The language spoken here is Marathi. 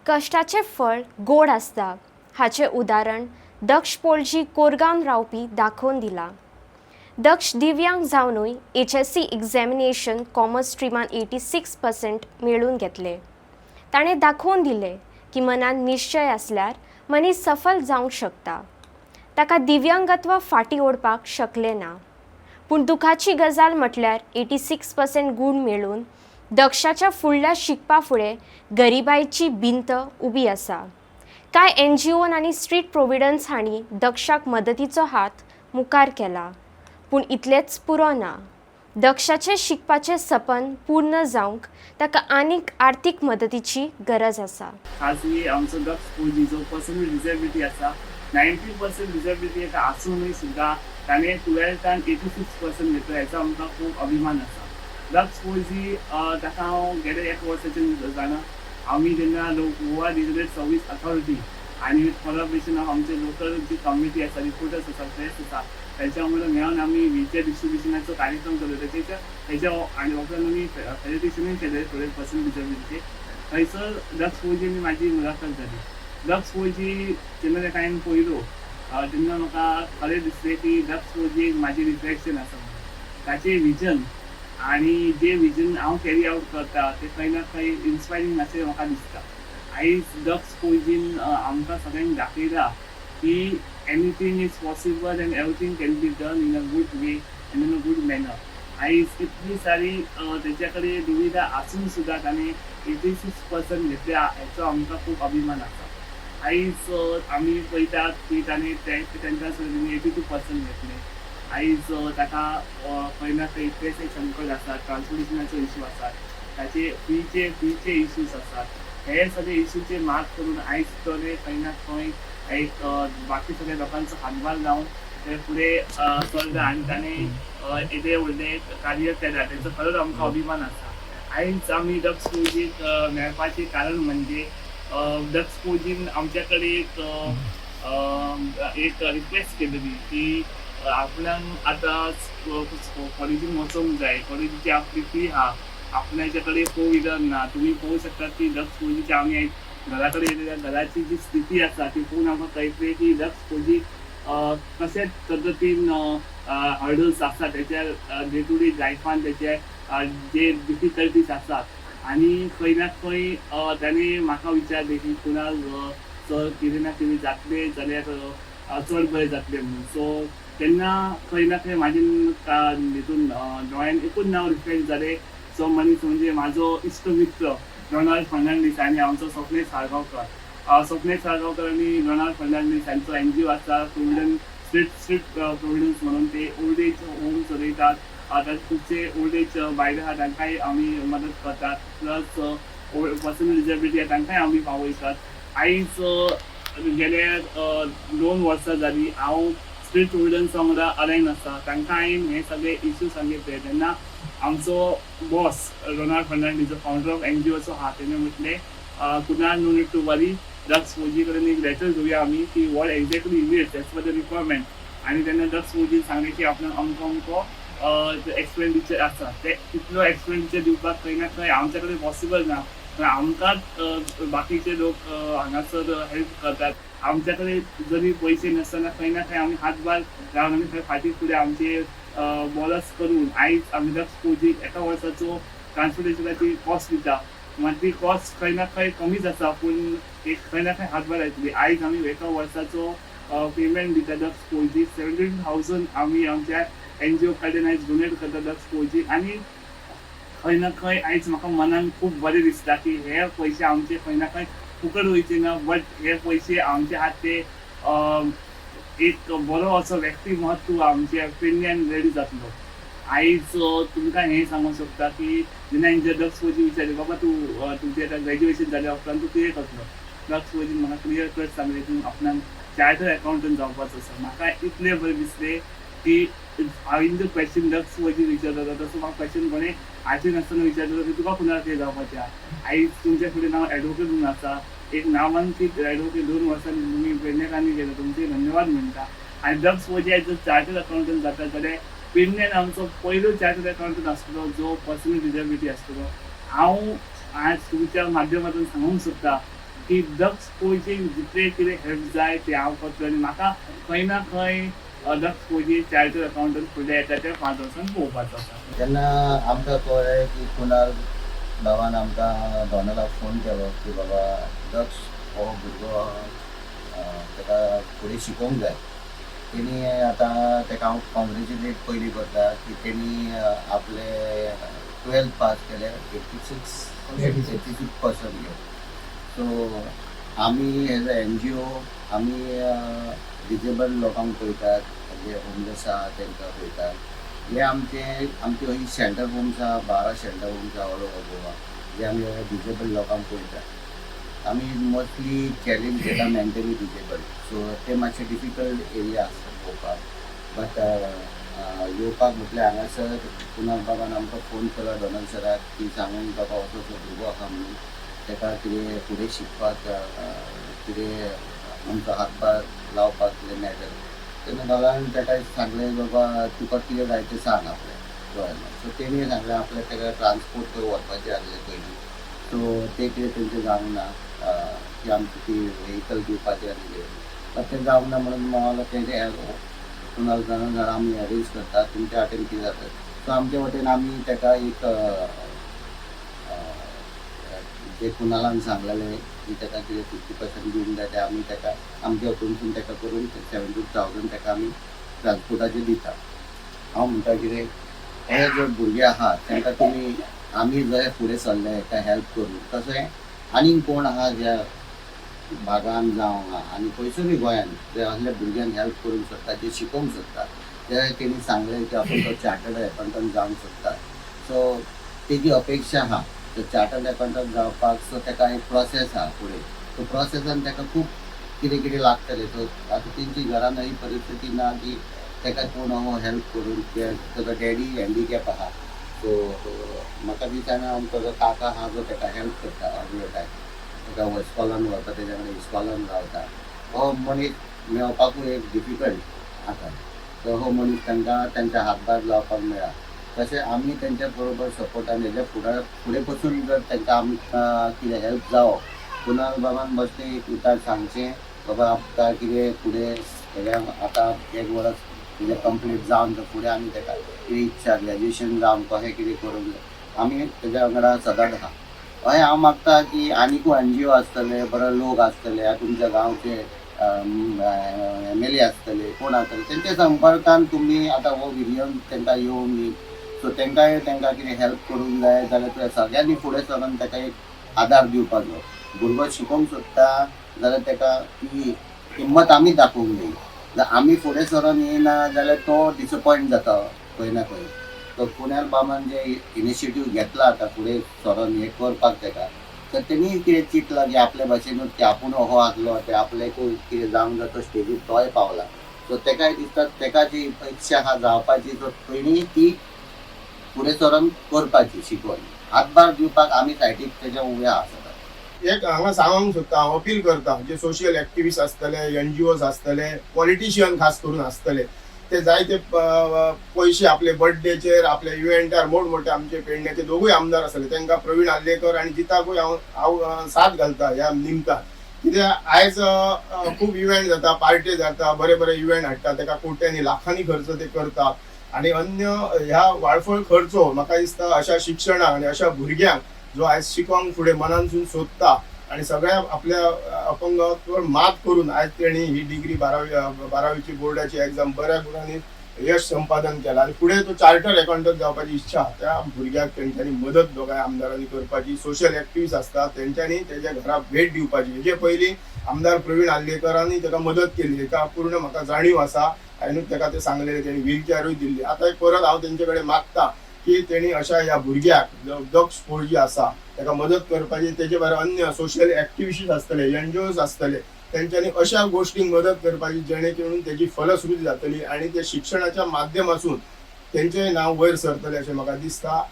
कष्टाचे फळ गोड आसता हाचे उदाहरण दक्ष पोळजी कोरगांव रावपी दाखोवन दिला. दक्ष दिव्यांग जावनूय HSC एग्जामिनेशन कॉमर्स स्ट्रिमान 86% मेळून घेतले. ताणें दाखोवन दिले की मनान निश्चय आसल्यार मनीस सफल जावंक शकता. ताका दिव्यांगत्व फाटीं ओडपाक शकले ना. पूण दुखाची गजाल म्हटल्यार 86% गूण मेळून दक्षाच्या फुडल्या शिकपा फुडें गरिबाईची भिंत उबी आसा. कांय NGO आनी स्ट्रीट प्रोविडन्स हांणी दक्षाक मदतीचो हात मुखार केला. पूण इतलेंच पुरो ना. दक्षाचे शिकपाचें सपन पूर्ण जावंक ताका आनीक आर्थीक मदतीची गरज आसा. खाजगी आमचो दक्ष पोळजी जो पर्सनल डिसेबिलिटी आसा 90% डिसेबिलिटी एका आसूनय सुद्दां ताणें 12थान 86% घेतलो हेचो आमकां खूब अभिमान आसा. दक्ष पोळजी ताका हांव गेले 1 वर्साचें जाणा. आमी जेन्ना गोवा डिजिटल सर्वीस अथॉरिटी आनी विथ कोलॅबोरेशन ऑफ आमचे लोकल जी कम्युनिटी आसा रिपोर्टर्स आसा प्रेस आसा त्याच्या वांगडा मेळून आमी व्हीलचेअर डिस्ट्रिब्युशनाचो कार्यक्रम केलो. हेच्या आनी उपरांत आमी फेसिलिटेशनूय केले थोडे पर्सनल डिसेबिलिटी. थंयसर दक्ष पोळजींनी म्हाजी मुलाखत जाली. दक्ष पोळजी जेन्ना ताका हांवें पळयलो तेन्ना म्हाका खरें दिसलें की दक्ष पोळजी म्हाजें रिफ्लेक्शन आसा म्हणून. ताचें विजन आनी जे विजन हांव कॅरी आवट करता ते खंय ना खंय इन्स्पायरींग अशें म्हाका दिसता. आयज दक्ष पोळजीन आमकां सगळ्यांक दाखयला की anything is possible end everything can be done in a good way and in a good manner. आयज इतली सारी तेच्या कडेन दुविधा आसून सुद्दां ताणें 86% घेतल्या हेचो आमकां खूब अभिमान आसा. आयज आमी पळयतात की ताणें तेंच्या सुद्दां 82% घेतले. आयज ताका खंय ना खंय इतलेशे संकट आसात, ट्रान्सपोर्टेशनाचो इशू आसात, ताचे फीचे इशूज आसात. हे सगळे इशूचे मात करून आयज तरी खंय ना खंय एक बाकी सगळ्या लोकांचो हातभार लावन ते फुडें चलता आनी ताणें येदे व्हडलें कार्य केलां तेचो खरोच आमकां अभिमान आसा. आयज आमी दक्ष पोळजीक मेळपाचें कारण म्हणजे दक्ष पोळजीन आमच्या कडेन एक रिक्वेस्ट केलेली की आपल्याक आतां कॉलेजीन वचूंक जाय. कॉलेजीची आपली फी आहा, आपल्याच्या कडेन 4 व्हिलर ना. तुमी पळोवंक शकतात की दक्ष पोळजीच्या आमी घरा कडेन येयल्या घराची जी स्थिती आसा ती पळोवन आमकां कळटलें की दक्ष पोळजी कशे पद्दतीन हर्डल्स आसा तेच्या डे टू डे लायफान तेचे जे डिफिकल्टीज आसात. आनी खंय ना खंय ताणें म्हाका विचारलें की कुणाल चड कितें ना कितें जातलें जाल्यार चड बरें जातलें म्हणून. सो तेन्ना खंय ना खंय म्हाज्या हितून दोळ्यान एकूच नांव रिफ्लेक्ट जालें. जो मनीस म्हणजे म्हाजो इश्ट मित्र रोनाल्ड फर्नांडीस आनी आमचो स्वप्नेश साळगांवकर. स्वप्नेश साळगांवकर आनी रोनाल्ड फर्नांडीस हांचो NGO आसा प्रोविडन्स स्ट्रीट प्रोविडन्स म्हणून. ते ओल्ड एज होम चलयतात. खुबशे ओल्ड एज बायले आहा तांकांय आमी मदत करतात. प्लस पर्सनल डिसेबिलिटी आहा तांकांय आमी पावयतात. आयज गेले 2 वर्सां जालीं हांव स्ट्रीट प्रोविडन्स वांगडा अलायन आसा. तांकां हांवें हे सगळे इश्यू सांगितले तेन्ना आमचो बॉस रोनाल्ड फर्नांडीस जो फाउंडर ऑफ NGOचो आहा तेणें म्हटलें कुणाल नो नीड टू वरी. दक्ष पोळजी कडेन एक लेटर घेवया आमी की what exactly needs as per the requirement. आनी तेन्ना दक्ष पोळजीन सांगलें की आपल्याक अमको एक्सपेंडिचर आसा ते तितलो एक्सपेंडिचर दिवपाक खंय ना खंय आमच्या कडेन पॉसिबल ना. आमकांच बाकीचे लोक हांगासर हेल्प करतात. आमच्या कडेन जरी पयशे नासतना खंय ना खंय आमी हातभार लावन आमी खंय फाटीं फुडें आमचे बॉलस करून आयज आमी दक्ष पोळजीक एका वर्साचो ट्रान्सपोर्टेशनाची कॉस्ट दिता. मात ती कॉस्ट खंय ना खंय कमीच आसा पूण एक खंय ना खंय हातभार येतली. आयज आमी एका वर्साचो पेमेंट दिता दक्ष पोळजीक 17,000 आमी आमच्या NGO कडेन आयज डोनेट करता दक्ष पोळजीक. आनी खंय ना खंय आयज म्हाका मनान खूब बरें दिसता की हे पयशे आमचे खंय ना खंय फुकट वयचे ना. बट हे पयशे आमचे आहात ते एक बरो असो व्यक्तिमत्व आमचे पेडण्यान रेडी जातलो. आयज तुमकां हें सांगूंक सोदता की जेन्ना हांवें दक्ष पोळजी विचारलें बाबा तूं तुजें आतां ग्रॅज्युएशन जाल्या उपरांत तूं कितें करतलो. दक्ष पोळजीन म्हाका क्लियर कट सांगलें तूं आपणाक चार्टर्ड अकावंटंट जावपाचो आसा. म्हाका इतलें बरें दिसलें की हांवें जो क्वेश्चन दक्ष पोळजी विचारलो तसो म्हाका क्वेश्चन कोणें आयचे नासतना विचारलो की तुका कुणाक कितें जावपाचें आहा. आयज तुमचे फुडें हांव एडवोकेट म्हणून आसा. एक नामांकीत एडवोकेट 2 वर्सांनी तुमी पेडणेकारांनी केलो तुमचे धन्यवाद म्हणटा. आनी दक्ष पोळजी आयज जर चार्टर्ड अकावंटंट जाता जाल्यार पेडण्यान आमचो पयलो चार्टर्ड अकावंटंट आसतलो जो पर्सनल डिसेबिलिटी आसतलो. हांव आज तुमच्या माध्यमांतून सांगूंक सोदता की दक्ष पोयचे जितले कितें हेल्प जाय ते हांव करतलो आनी म्हाका खंय ना खंय दक्ष पोयचे चार्टर्ड अकाउंटंट फुडें येता ते 5 वर्सान पळोवपाचो आसा. तेन्ना आमकां कळ्ळें की कुणाल बाबान आमकां दोनालाक फोन केलो की बाबा दक्ष हो भुरगो ताका फुडें शिकोवंक जाय. तेणी आतां ताका हांव कॉंग्रेच्युलेट पयलीं करता की तेणी आपले 12th पास केले 86% घेवन. सो आमी एज अ NGO आमी डिजेबल लोकांक पळयतात, जे होमलेस आहा तांकां पळयतात. हे आमचे ही शेल्टर होम्स आहा, 12 शेल्टर होम्स आहा ऑल ओवर गोवा, जे आमी डिजेबल लोकांक पळयतात. आमी मोस्टली चॅलेंज घेता मेंटली डिजेबल, सो ते मातशे डिफिकल्ट एरिया आसता पळोवपाक. बट येवपाक म्हटल्यार हांगासर कुणाल बाबान आमकां फोन केलो डोनाल्ड सराक की सांगून बाबा असो भुरगो आहा म्हणून, ताका कितें फुडें शिकपाक कितें आमकां हातभार लावपाक कितें मेळटलें. तेन्ना दोगांन ताका सांगलें बाबा तुका कितें जाय तें सांग आपलें गोंयांत. सो तेणी सांगलें आपलें ताका ट्रान्सपोर्ट थंय वचपाचें आसलें पयलीं, सो ते कितें तेंचें जावंक ना की आमकां ती व्हेहिकल दिवपाचें आनी कितें, बट तें जावंक ना म्हणून म्हाका तें कुणाल जाणां आमी अरेंज करतात तुमच्या वाटेन कितें जाता. सो आमचे वटेन आमी ताका एक जे कुणालान सांगलेलें की ताका कितें 50% दिवंक जाय ते आमी ताका आमच्या वटेनसून ताका करून 70,000 ताका आमी ट्रान्सपोर्टाचें दिता. हांव म्हणटा कितें हे जे भुरगे आहा तांकां तुमी आमी जर फुडें सरले हेका हेल्प करूं, तशें आनीक कोण आहा ज्या भागान जावं आनी खंयसरूय गोंयान जे असल्या भुरग्यांक हेल्प करूंक सोदता, जे शिकोवंक सोदता, ते तेणी सांगलें की आपूण तो चार्टर्ड अकाउंटंट जावंक सोदता. सो तेजी अपेक्षा आहा तो चार्टर्ड अकाउंटंट जावपाक. सो ताका एक प्रोसेस आहा फुडें, तो प्रोसेसान ताका खूब कितें कितें लागतलें. सो आतां तेंची घरान ही परिस्थिती ना की ताका कोण हो हेल्प करून, ताजो डॅडी हँडिकॅप आहा. सो म्हाका दिसना ताजो काका आहा जो ताका हेल्प करता ऑल टायम, ताका इस्कॉलान वता, तेज्या कडेन इस्कॉलान रावता. हो मनीस मेळपाकूय एक डिफिकल्ट आसा. सो हो मनीस तांकां तांच्या हातभार लावपाक मेळ्ळा. तशें आमी तेंच्या बरोबर सपोर्टान हेज्या फुडें पसून जर तांकां आमकां कितें हेल्प जावप, कुणाल बाबान बसलें एक उतर सांगचें बाबा आमकां कितें फुडें हेज्या आतां 1 वर्स कितें कंप्लीट जावन फुडें आमी ताका कितें इच्छा ग्रॅज्युएशन जावन कशें कितें करूंक जाय, आमी तेज्या वांगडा सदांच आहा. हय हांव मागता की आनीकूय NGO आसतले, बरे लोक आसतले, तुमच्या गांवचे MLA आसतले, कोण आसतले, तेंच्या संपर्कान तुमी आतां हो व्हिडियो तांकां येवंक न्ही. सो तांकां कितें हेल्प करूंक जाय जाल्यार तुवें सगळ्यांनी फुडें सरून ताका एक आदार दिवपाचो. भुरगो शिकोवंक सोदता जाल्यार ताका ती हिम्मत आमी दाखोवंक जाय. जर आमी फुडें सरून येयना जाल्यार तो डिसअपॉयंट जाता खंय ना खंय. तो कुणाल बाबान जे इनिशिएटीव घेतला आतां फुडें सरून हें करपाक ताका, तर तेणी कितें चिंतलां की आपल्या भाशेनूच की आपूण हो आसलो ते आपल्याकूय कितें जावंक जाता स्टेजीर तोय पावला. सो ताकाय दिसता ताका जी इच्छा आहा जावपाची, सो तेणी ती फुडें सरून करपाची शिकवण हातभार दिवपाक आमी सायडीक तेज्या उबे आसता. एक हांगा सांगूंक सोदता, हांव अपील करता जे सोशियल एक्टिविस्ट आसतले, NGOज आसतले, पॉलिटिशियन खास करून आसतले, ते जायते पयशे आपले बर्थडेचेर आपल्या इव्हेंटार मोठमोठे आमचे पेडण्याचे दोगूय आमदार आसतले तांकां प्रवीण आल्लेकर आनी जिताकूय हांव साथ घालता ह्या निमतान. कित्याक आयज खूब इव्हेंट जाता, पार्टी जाता, बरे बरे इव्हेंट हाडटा, ताका कोट्यांनी लाखांनी खर्च ते करतात. आणि अन्य ह्या वाळफळ खर्चो म्हाका दिसता अशा शिक्षणाक आनी अशा भुरग्यांक जो आयज शिकोवंक फुडें मनानसून सोदता आनी सगळ्या आपल्या अपंगत्वावर मात करून आयज तेणी ही डिग्री 12वीची बोर्डाची एग्जाम बऱ्या गुणांनी यश संपादन केला आणि फुडें तो चार्टर्ड अकाउंटंट जावपाची इच्छा त्या भुरग्याक तेंच्यांनी मदत दोगांय आमदारांनी करपाची. सोशल एक्टिविस्ट आसता तेंच्यांनी तेज्या घरा भेट दिवपाची. हेजे पयलीं आमदार प्रवीण आल्लेकरांनी ताका मदत केली, हेका पूर्ण म्हाका जाणीव आसा. हांवें ताका ते सांगलेलें, तेणी व्हीलचॅरूय दिल्ली. आतां परत हांव तेंचे कडेन मागता की तेणी अशा ह्या भुरग्याक दक्ष पोळजी आसा ताका मदत करपाची. तेजे भायर अन्य सोशल एक्टिविस्ट आसतले, NGOज आसतले, तेंच्यांनी अशा गोष्टींक मदत करपाची जेणे करून तेजी फलश्रुती जातली आणि ते शिक्षणाच्या माध्यमातून तेंचें नांव वयर सरतलें अशें म्हाका दिसता.